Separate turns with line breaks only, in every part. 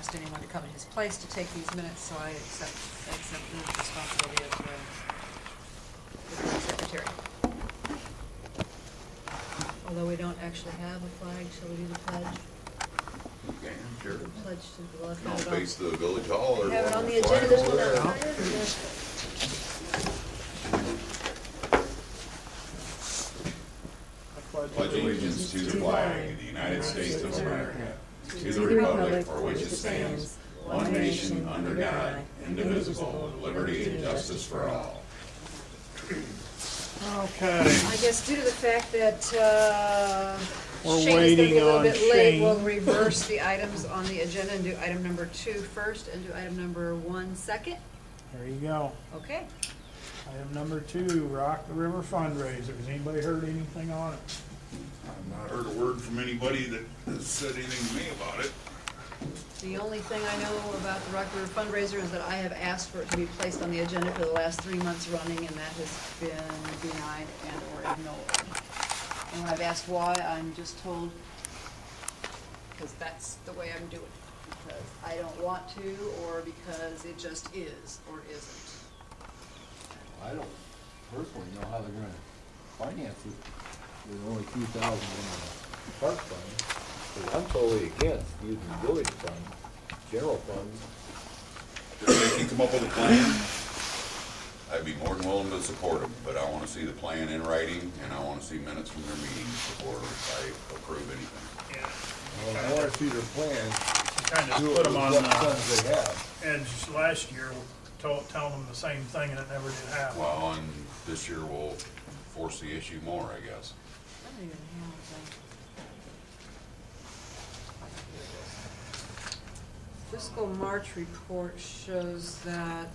asked anyone to come in his place to take these minutes, so I accept the responsibility of the secretary. Although we don't actually have a flag, shall we do the pledge?
Okay, sure.
The pledge to the left.
Don't face the village hall or.
Have it on the
flag
agenda, this
over
one
there.
out.
Pledge allegiance to the flag of the United States of America, to the republic for which it stands, one nation under God, indivisible, with liberty and justice for all.
Okay,
I guess due to the fact that
We're
Shane is going to
waiting
be a little
on
bit late,
Shane.
we'll reverse the items on the agenda and do item number 2 first and do item number 1 second.
there you go.
Okay.
Item number 2, Rock the River fundraiser. Has anybody heard anything on it?
I've not heard a word from anybody that has said anything to me about it.
The only thing I know about the Rock River fundraiser is that I have asked for it to be placed on the agenda for the last 3 months running, and that has been denied and or ignored. And when I've asked why, I'm just told, because that's the way I'm doing it. Because I don't want to, or because it just is, or isn't.
I don't personally know how they're gonna finance it. There's only 2,000 in the park fund. But I'm totally against using the village fund, general fund.
If they can come up with a plan, I'd be more than willing to support them, but I wanna see the plan in writing, and I wanna see minutes from their meetings before I approve anything.
Yeah.
Well, I wanna see their plan,
Kind of
do it
put
with
them on
what
the
funds they have.
edge last year, telling them the same thing, and it never did happen.
Well, and this year we'll force the issue more, I guess.
I don't even have the fiscal March report shows that,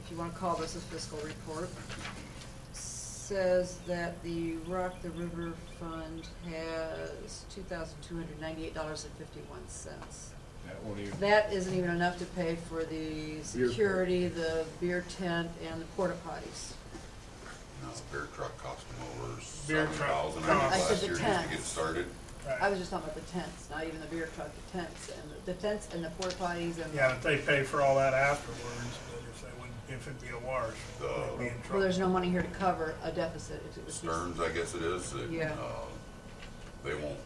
if you want to call this a fiscal report, says that the Rock the River Fund has $2,298.51.
That won't even,
That isn't even enough to pay for the security, the beer tent, and the porta potties.
No, beer truck cost them over
Beer
$7,000
truck.
I said
last
the
year just to
tents.
get started.
I
Right.
was just talking about the tents, not even the beer truck, the tents, and the tents and the porta potties and.
Yeah, but they pay for all that afterwards, but if it'd be a wash, they'd be in trouble.
Well, there's no money here to cover a deficit. If it was
Stearns, I guess it is, that,
Yeah.
they won't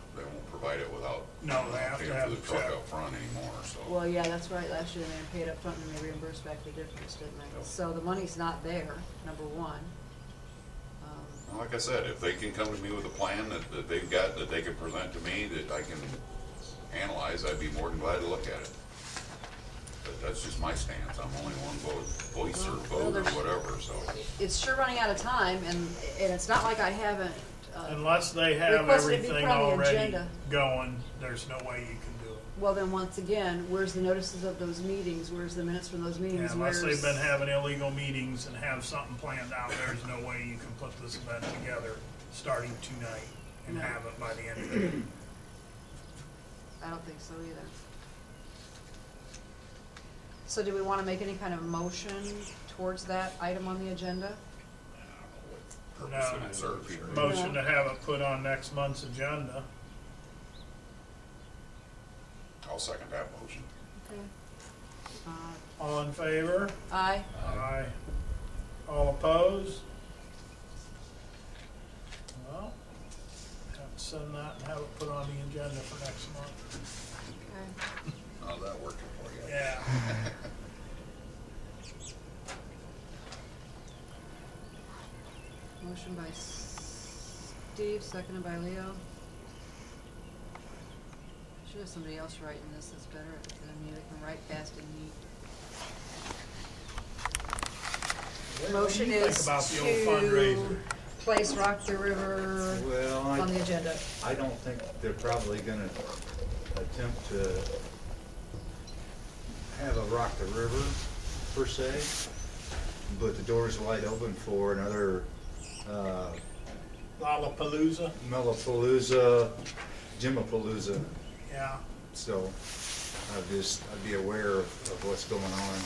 provide it without.
No, they have to
paying
have
for
a
the truck
check.
up front anymore, so.
Well, yeah, that's right. Last year they paid up front and they reimbursed back the difference, didn't they? So the money's not there, number one.
Like I said, if they can come to me with a plan that they've got, that they can present to me, that I can analyze, I'd be more than glad to look at it. But that's just my stance. I'm only one voice or
Well,
vote or
there's-
whatever, so.
It's sure running out of time, and it's not like I haven't.
Unless they have
requested it be put
everything
on the
already
agenda.
going, there's no way you can do it.
Well, then, once again, where's the notices of those meetings? Where's the minutes from those meetings?
Yeah, unless
Where's-
they've been having illegal meetings and have something planned out, there's no way you can put this event together starting tonight and
No.
have it by the end of the day.
I don't think so either. So do we want to make any kind of motion towards that item on the agenda?
Purpose would it serve here?
Motion to have it put on next month's agenda.
I'll second that motion.
Okay.
All in favor?
Aye.
Aye. All opposed? Well, have to send that and have it put on the agenda for next month.
Okay.
How's that working for you?
Yeah.
Motion by Steve, seconded by Leo. Should have somebody else writing this that's better than me, that can write fast and neat. Motion
Think
is
about the old
to
fundraiser.
place Rock the River
Well,
on the agenda.
I don't think they're probably gonna attempt to have a Rock the River per se, but the door's wide open for another,
Lollapalooza?
Mellapalooza, Jimapalooza,
Yeah.
so I'd be aware of what's going on.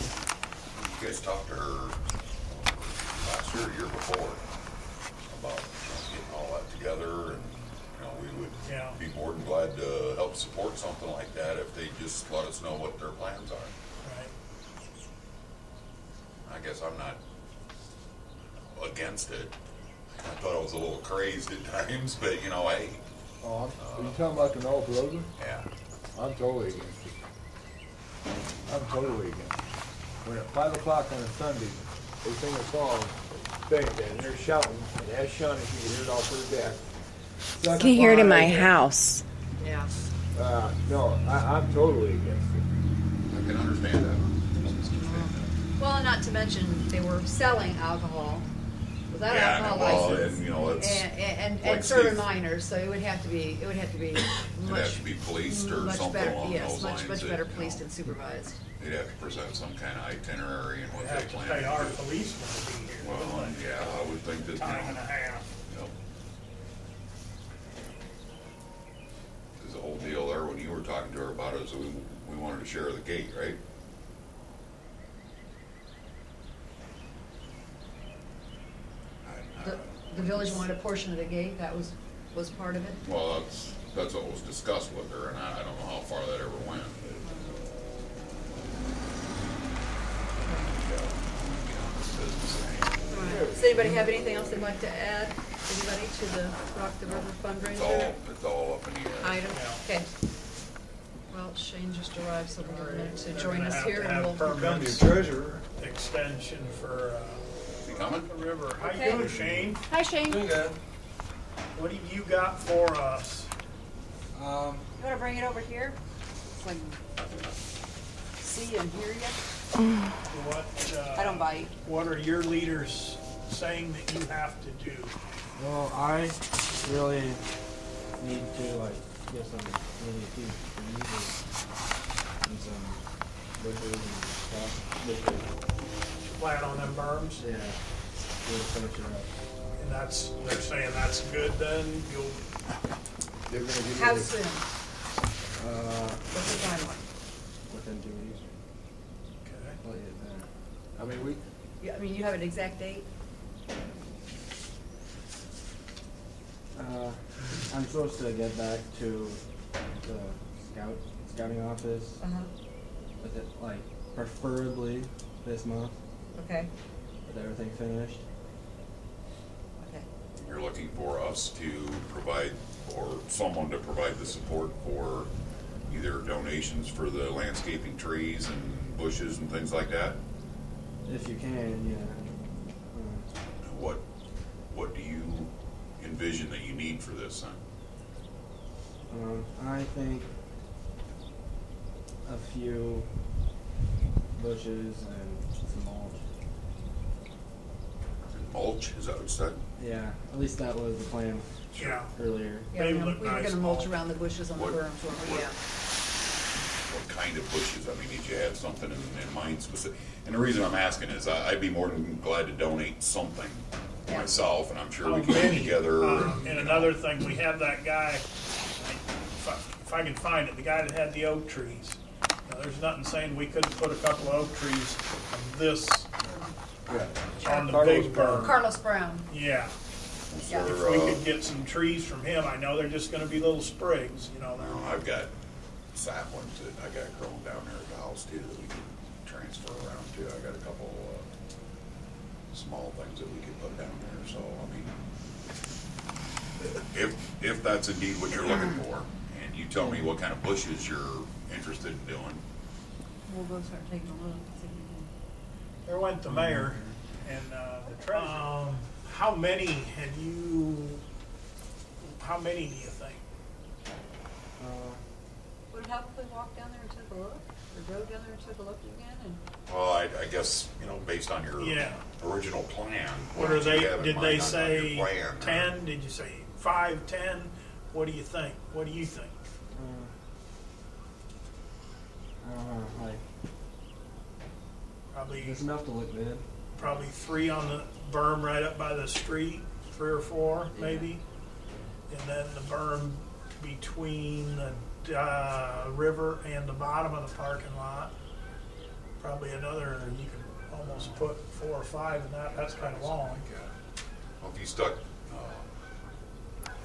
You guys talked to her last year, or year before, about getting all that together, and, we would
Yeah.
Be more than glad to help support something like that if they just let us know what their plans are.
Right.
I guess I'm not against it. I thought I was a little crazed at times, but you know, hey,
Oh, are you talking about the North Road?
yeah.
I'm totally against it. I'm totally against it. When at 5 o'clock on a Sunday, they sing a song, bang, and they're shouting, and as Shawnee, you can hear it off her deck.
I can hear it in my house.
Yeah.
No, I'm totally against it.
I can understand that.
Well, and not to mention, they were selling alcohol without
Yeah,
alcohol
well,
license.
and you know, it's
And
like
serving
Steve-
minors, so it would have to be
It'd have
much,
to be policed or
much
something
better,
along
yes,
those lines.
much
that,
better
you know,
policed and supervised.
They'd have to present some kind of itinerary and
We
what they
have to
plan
pay our
to do.
policemen to be here.
Well,
wouldn't they?
yeah, I would think that, you
Time and a
know,
half.
there's a whole deal there when you were talking to her about it, so we wanted to share the gate, right?
The village wanted a portion of the gate, that was part of it.
Well, that's what was discussed with her, and I don't know how far that ever went.
Does anybody have anything else they'd like to add, anybody, to the Rock the River fundraiser
It's all up in the air.
item?
Yeah.
Okay. Well, Shane just arrived, so we'll need to
They're
join
gonna
us
have
here
to
and
have
we'll.
Become your
permits,
treasurer.
extension for,
You coming?
the river. How
Okay.
you doing, Shane?
Hi, Shane.
Doing good.
What have you got for us?
You wanna bring it over here? So I can see and hear you?
What,
I don't bite.
what are your leaders saying that you have to do?
Well, I really need to like get some really deep trees and some bushes and stuff. Bushes.
Plan on them berms?
Yeah. To finish it up.
And they're saying that's good then? You'll,
They're gonna give
How
you
soon? What's the timeline?
Within 2 weeks.
okay.
I'll get it there.
I mean,
Yeah, I mean, you have an exact date?
I'm supposed to get back to the scouting office
Uh-huh.
with it like preferably this month
Okay,
with everything finished.
okay.
You're looking for us to provide, or someone to provide the support for either donations for the landscaping trees and bushes and things like that?
If you can, yeah.
What do you envision that you need for this then?
I think a few bushes and some mulch.
Mulch, is that what you said?
Yeah, at least that was the plan
Yeah.
earlier.
Yeah,
They
we
look
were
nice
gonna mulch
mulch.
around the bushes on the
What-
berms, weren't we?
what-
Yeah.
What kind of bushes? I mean, did you have something in mind specific? And the reason I'm asking is I'd be more than glad to donate something
Yeah.
myself, and I'm sure we
How
can get
many?
together.
And another thing, we have that guy, if I can find it, the guy that had the oak trees. Now, there's nothing saying we couldn't put a couple of oak trees of this
yeah.
on the
Carlos
big
Brown.
berm.
Carlos Brown.
Yeah,
Is
Yeah.
there,
if we could get some trees from him, I know they're just gonna be little sprigs, you know.
well, I've got saplings that I got growing down there at the house too that we can transfer around too. I got a couple small things that we could put down there. So I mean, if that's indeed what you're looking for, and you tell me what kind of bushes you're interested in doing,
We'll go start taking a look. See if we can-
There went the mayor and the treasurer. How many do you think?
Would it help if we walked down there and took a look? Or drove down there and took a look again and?
well, I guess, you know, based on your
Yeah.
original plan.
What are
did you
they,
have in
did
mind
they
on your
say
plan?
10? Did you say 5, 10? What do you think? What do you think?
I don't know, like
Probably,
it's enough to look good.
probably 3 on the berm right up by the street, 3 or 4
Yeah.
maybe. And then the berm between the river and the bottom of the parking lot. Probably another, you could almost put 4 or 5 in that, that's kind of long.
Well, if you stuck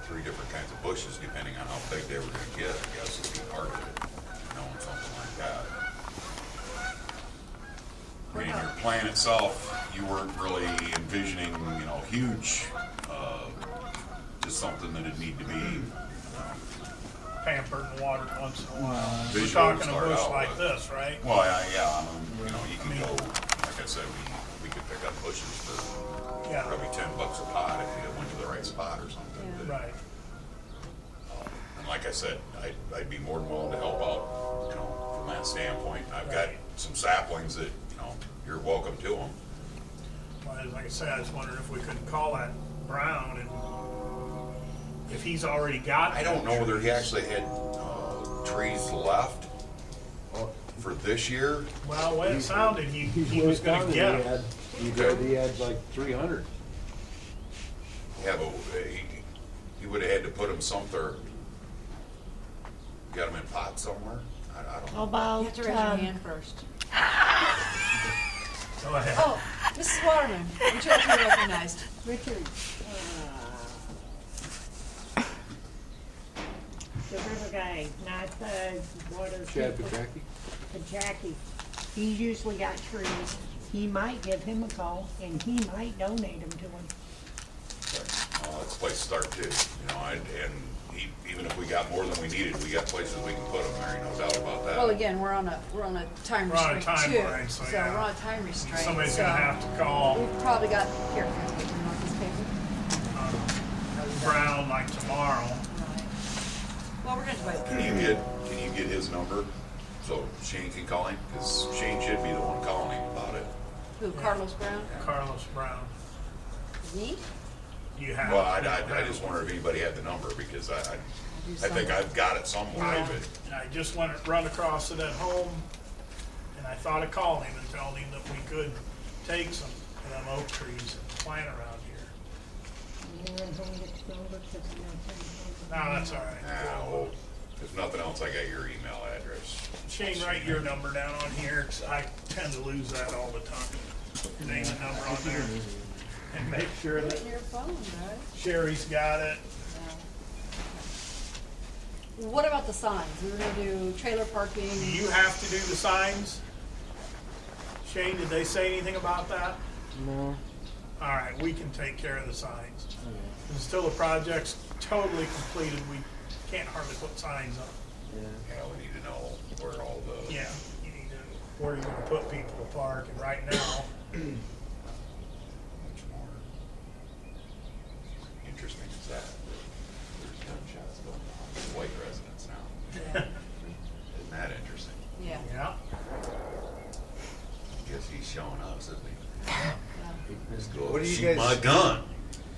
3 different kinds of bushes, depending on how big they were gonna get, I guess would be part of it, knowing something like that. I mean, in your plan itself, you weren't really envisioning, you know, huge, just something that'd need to be
Pampered and watered once in a while. We're
visual to
talking a
start
bush
out
like
with.
this, right?
Well, yeah, you know, you can go, like I said, we could pick up bushes for
Yeah,
probably $10 a pot if you went to the right spot or something.
Yeah.
But,
right.
and like I said, I'd be more than willing to help out, you know, from that standpoint. I've got some saplings that, you know, you're welcome to them.
Well, like I said, I was wondering if we could call that Brown and if he's already got.
I don't know whether he actually had trees left for this year.
Well, the way it sounded, he was gonna
He
get 'em.
had, he had like 300.
Yeah, but he would have had to put them somewhere. Got them in pots somewhere? I don't
How
know.
about,
You have to raise your hand first.
Go ahead.
Oh, Mrs. Waterman, would you like to be recognized?
Richard, the river guy, not the water.
Chad
people.
Petracki?
Jackie, he's usually got trees. He might give him a call, and he might donate them to him.
That's a place to start too, you know, even if we got more than we needed, we got places we can put them, there ain't no doubt about that.
Well, again, we're on a time
We're on a
restraint too.
timeline, so
So
yeah.
we're on a time restraint.
Somebody's
so
gonna have to call
We've probably got, here, can I get you mark this paper?
Brown like tomorrow.
Right. Well, we're gonna do it.
Can you get his number so Shane can call him? Because Shane should be the one calling him about it.
Who, Carlos Brown?
Carlos Brown.
Me?
You have.
Well, I just wonder if anybody had the number, because I think I've got it somewhere, but
I just went run across it at home, and I thought of calling him and telling him that we could take some of them oak trees and plant around here. No, that's all right.
now, if nothing else, I got your email address.
Shane, write your number down on here, 'cause I tend to lose that all the time. Your name and number on there, and make sure
Put
that
it in your phone, right?
Sherry's got it.
Yeah. What about the signs? We were gonna do trailer parking.
Do you have to do the signs? Shane, did they say anything about that?
No.
All right, we can take care of the signs.
Okay.
Until the project's totally completed, we can't hardly put signs up.
Yeah.
Yeah, we need to know where all the.
Yeah, you need to, where you're gonna put people to park, and right now,
Much more interesting is that there's gunshots going on with white residents now. Isn't that interesting?
Yeah.
yeah,
Guess he's showing us, isn't he?
What do you
Shoot
guys-
my gun.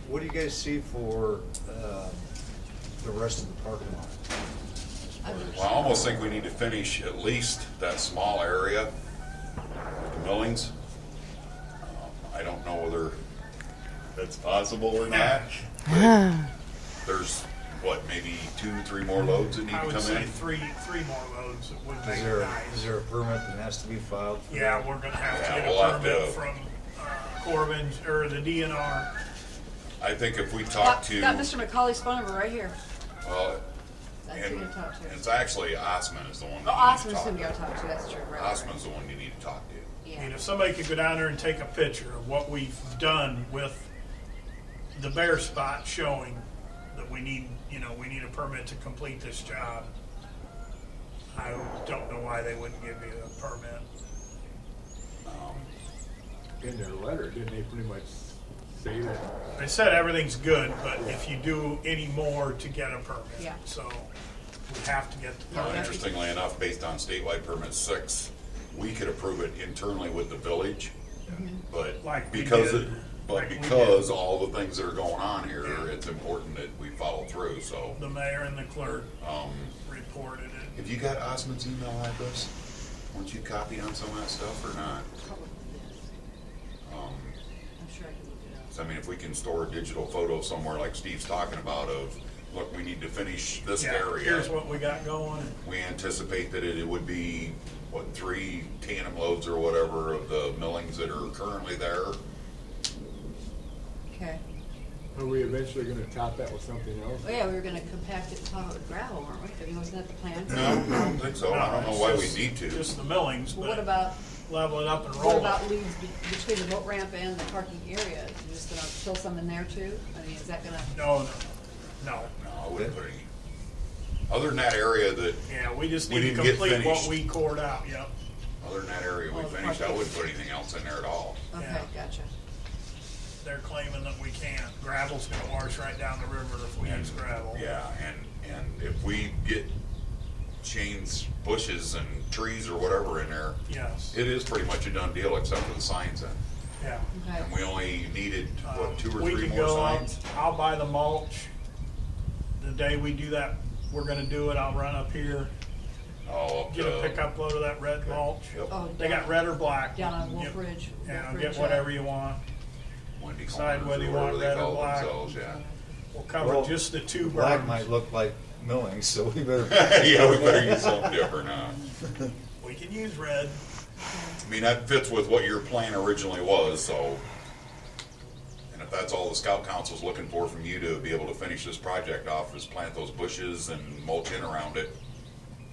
What do you guys see for the rest of the parking lot?
Well, I almost think we need to finish at least that small area, the millings. I don't know whether that's possible or not. but There's, what, maybe 2-3 more loads that need
I
to
would
come
say
in?
three more loads would
Is
make
there,
it nice.
is there a permit that has to be filed? for
Yeah,
that?
we're gonna have to
Yeah,
get
we'll
a
have
permit
to-
from Corbin, or the DNR.
I think if we talk to,
Got Mr. McCauley's phone number right here.
well,
That's who
and
you're gonna talk to.
it's actually Osman is the one
Oh,
that you need
Osman's
to
who
talk
you gotta
to.
talk to, that's true, right.
Osman's the one you need to talk to.
I mean,
Yeah.
if somebody could go down there and take a picture of what we've done with the bare spot showing that we need, we need a permit to complete this job. I don't know why they wouldn't give you a permit.
In their letter, didn't they pretty much say that?
They said everything's good, but if you do any more to get a permit.
Yeah.
So we have to get the
Now,
permit.
interestingly enough, based on statewide permit 6, we could approve it internally with the village, but
Like we
because
did.
all the things that are going on here,
Yeah.
it's important that we follow through, so.
The mayor and the clerk reported it.
Have you got Osman's email address? Weren't you copied on some of that stuff or not?
I'm sure I can look it up.
So, I mean, if we can store a digital photo somewhere like Steve's talking about of, look, we need to finish this
Yeah,
area.
here's what we got going.
We anticipate that it would be, 3 tandem loads or whatever of the millings that are currently there.
Okay.
Are we eventually gonna top that with something else?
Oh, yeah, we were gonna compact it and top it with gravel, weren't we? I mean, wasn't that the plan?
No, I don't think so. I don't know
it's
why we
just-
need to.
Just the millings,
Well, what
but
about,
level it up and
what
roll
about
it.
leads between the boat ramp and the parking area? You're just gonna fill some in there too? I mean, is that gonna,
No.
No, I wouldn't put any, other than that area that,
Yeah, we just
We
need to
didn't get
complete what
finished.
we cored out, yep.
other than that area we
Oh, the
finished, I
parking.
wouldn't put anything else in there at all.
okay,
Yeah.
gotcha.
They're claiming that we can't. Gravel's gonna wash right down the river if we use gravel.
Yeah, and if we get chains, bushes and trees or whatever in there,
Yes,
it is pretty much a done deal except for the signs then.
yeah.
Okay.
And we only needed, what, 2 or
We
3
can
more
go out,
signs?
I'll buy the mulch. The day we do that, we're gonna do it, I'll run up here,
Oh, up
get a
to-
pickup load of that red mulch.
Yep.
Oh,
They got red or black.
Down on Wolf
Yep.
Ridge.
Yeah,
Wolf
get
Ridge,
whatever you want.
Wendy
Decide
Corners
whether
or
you
whatever
want
they
red or
call
black.
themselves, yeah.
We'll cover
Well,
just the two
Black
berms.
might look like millings, so we better.
Yeah, we better use something different,
We can use red.
I mean, that fits with what your plan originally was, so. And if that's all the scout council's looking for from you to be able to finish this project off, is plant those bushes and mulch in around it.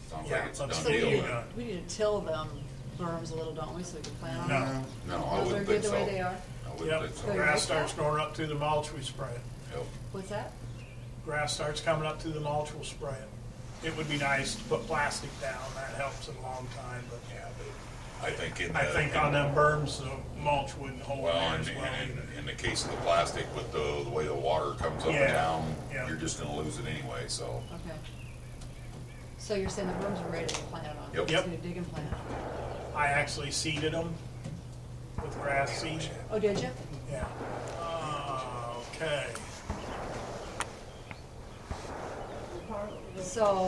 Sounds like
Yeah,
it's a
let's
done
So we
do
deal
need,
that.
then.
we need to till them berms a little, don't we, so we can plan on
No.
them?
No, I
Those are
wouldn't
good
think
the
so.
way they are?
I wouldn't
Yep,
think so.
Good.
grass starts growing up through the mulch, we spray it.
Yep.
What's that?
Grass starts coming up through the mulch, we'll spray it. It would be nice to put plastic down, that helps in a long time, but yeah,
I think in
I think on them berms, the mulch wouldn't hold
Well,
there
and,
as well either.
and in the case of the plastic, with the way the water comes up and
Yeah,
down,
yeah.
you're just gonna lose it anyway, so.
Okay. So you're saying the berms are ready to plant on?
Yep.
Just need to dig and plant.
I actually seeded them with grass seed,
Oh, did you?
yeah. Okay,
So,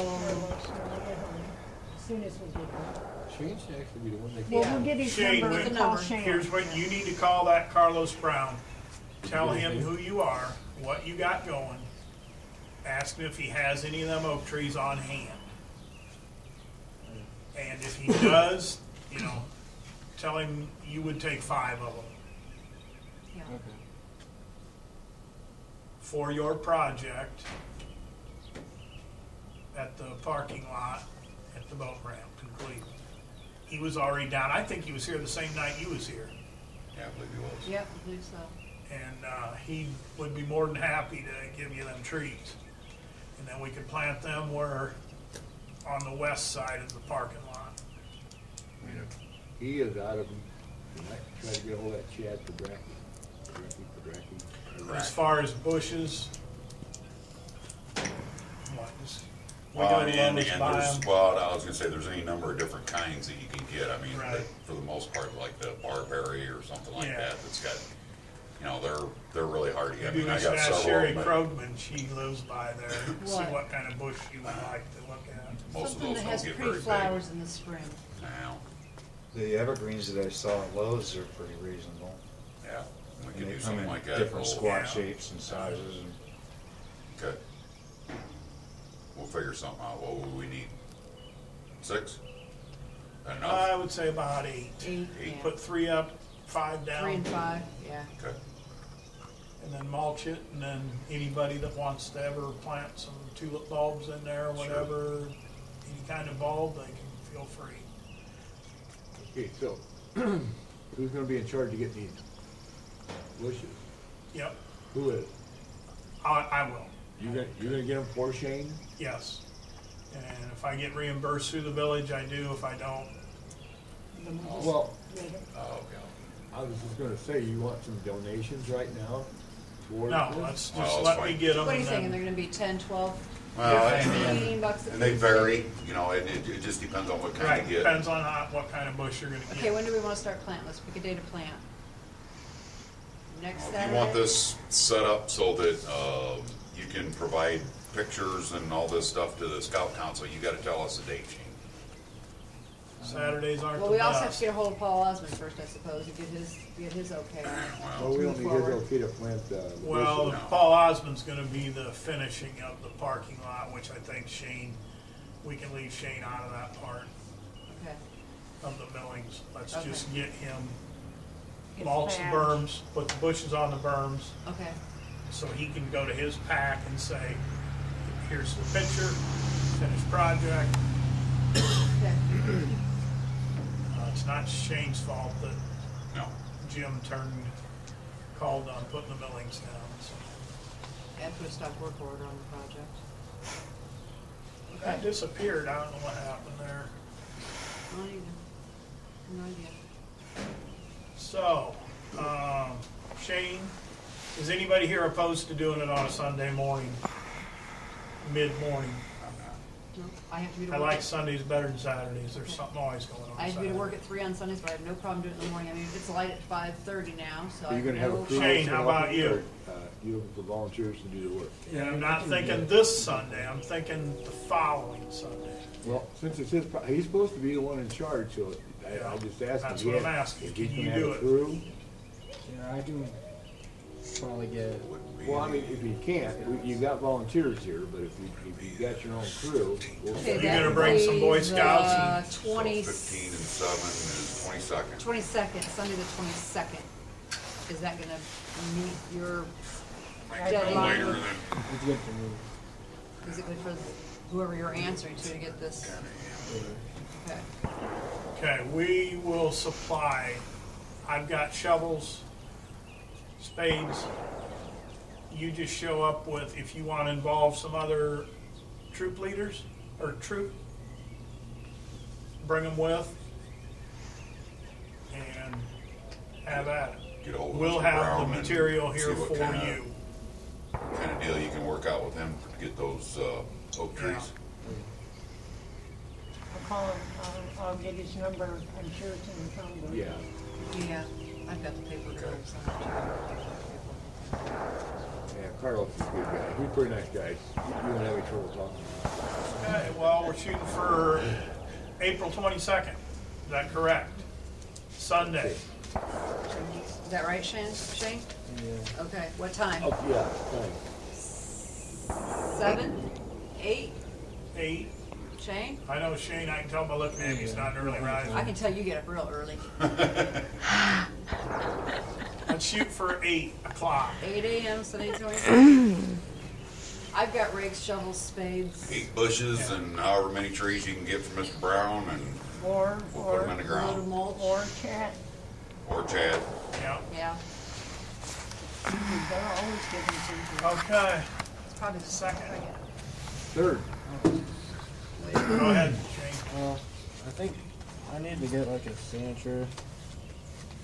As soon as we get home.
Shane should actually be the one that.
Well,
Yeah.
we'll get his
Shane,
number
with
and
the
call
number.
Shane.
here's what, you need to call that Carlos Brown. Tell him who you are, what you got going. Ask him if he has any of them oak trees on hand. And if he does, you know, tell him you would take 5 of them
yeah.
for your project at the parking lot at the boat ramp in Cleveland. He was already down, I think he was here the same night you was here.
Yeah, I believe he was.
Yep, I believe so.
And he would be more than happy to give you them trees. And then we could plant them where, on the west side of the parking lot.
He is out of, I tried to get ahold of that Chad Padracky.
As far as bushes, what, just, we
Well,
go
and,
to
and
Lowe's, buy
there's,
'em.
well, I was gonna say, there's any number of different kinds that you can get, I mean,
Right.
but for the most part, like the barberry or something like
Yeah.
that, that's got, you know, they're really hardy, I
You
mean, I
just
got
ask
several
Sherry
of them, but
Krogman, she lives by there, see
What?
what kind of bush you would like to look at.
most of
Something
those
that
don't
has
get
pretty
very big.
flowers in the spring.
Now,
The evergreens that I saw at Lowe's are pretty reasonable.
yeah, we
And
could
they
do
come
something
in
like that.
different
We'll-
squat
Yeah.
shapes and sizes and.
Okay. We'll figure something out, what would we need? 6? Enough?
I would say about 8.
8, yeah.
Put 3 up, 5 down.
3 and 5, yeah.
Okay,
And then mulch it, and then anybody that wants to ever plant some tulip bulbs in there, or whatever, any kind of bulb, they can feel free.
Okay, so, who's gonna be in charge of getting these bushes?
Yep,
Who is?
I will,
You're gonna get them for Shane?
yes. And if I get reimbursed through the village, I do. If I don't,
Well,
oh, okay.
I was just gonna say, you want some donations right now towards
no,
this?
let's
Well,
just
it's
let me
fine.
get them.
What are you thinking, they're gonna be 10, 12,
Well,
15 bucks a
and they
piece?
vary, you know, it just depends on what kind
Right,
you get.
depends on what kind of bush you're gonna
Okay,
get.
when do we wanna start planting? Let's pick a day to plant. Next
If
Saturday?
you want this set up so that, you can provide pictures and all this stuff to the scout council, you gotta tell us the date, Shane.
Saturdays aren't
Well,
the
we also have to
best.
get a hold of Paul Osmond first, I suppose, and get his okay.
Oh, we don't need his okay to plant the
Well,
bushes.
Paul Osmond's gonna be the finishing of the parking lot, which I think Shane, we can leave Shane out of that part
Okay,
of the millings. Let's
Okay.
just get him
Get
mulch the
back.
berms, put the bushes on the berms,
okay,
so he can go to his pack and say, here's the picture, finished project.
Okay.
It's not Shane's fault that
No.
Jim called on putting the millings down, so.
And put a stop work order on the project.
That disappeared, I don't know what happened there.
Not either. No idea.
So, Shane, is anybody here opposed to doing it on a Sunday morning, mid-morning?
No, I have to be to
I
work.
like Sundays better than Saturdays, there's something always going on
I have to be to
Saturday.
work at 3 on Sundays, but I have no problem doing it in the morning. I mean, it's light at 5:30 now, so I
Are you gonna have a
no
crew?
Shane, how about you?
You looking for volunteers to do the work?
And I'm not thinking this Sunday, I'm thinking the following Sunday.
Well, since it's his, he's supposed to be the one in charge, so I just asked him.
That's what I'm asking.
If he's
Can you
gonna have
do
a
it?
crew.
Yeah, I can probably get.
Well, I mean, if you can't, you got volunteers here, but if you got your own crew, we'll.
Okay,
You
that
gonna bring some Boy
leaves,
Scouts?
20
So 15 and 7 is 22nd.
22nd, Sunday the 22nd. Is that gonna meet your,
Might go
Deadline.
later than,
It's good for me.
is it good for whoever you're answering to get this? Okay.
Okay, we will supply, I've got shovels, spades. You just show up with, if you want to involve some other troop leaders, or bring them with, and have at it.
get a hold of
We'll
Mr.
have
Brown
the
and
material
see
here
what
for
kinda-
you.
Kind of deal you can work out with him to get those oak trees.
I'll call him, I'll get his number, I'm sure it's in the phone book.
Yeah.
Yeah, I've got the paperwork.
Okay.
Yeah, Carlos is a good guy. He's a pretty nice guy. You won't have any trouble talking to him.
Okay, well, we're shooting for April 22nd. Is that correct? Sunday.
Is that right, Shane?
Yeah.
Okay, what time?
Oh, yeah, thanks.
7? 8?
8.
Shane?
I know Shane, I can tell by looking at him, he's not an early riser.
I can tell you get up real early.
Let's shoot for 8 o'clock.
8 a.m. Sunday 22nd. I've got rakes, shovels, spades.
8 bushes and however many trees you can get from Mr. Brown, and
Or,
we'll put them in the
A little
ground.
mulch.
or chat,
Or Chad.
Yeah.
Yeah,
they're always giving something.
Okay,
it's probably the
second.
Third.
Go ahead, Shane.
Well, I think I need to get like a signature,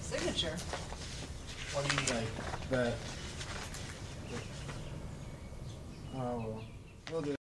signature.
What do you need?
like that. Oh, we'll do.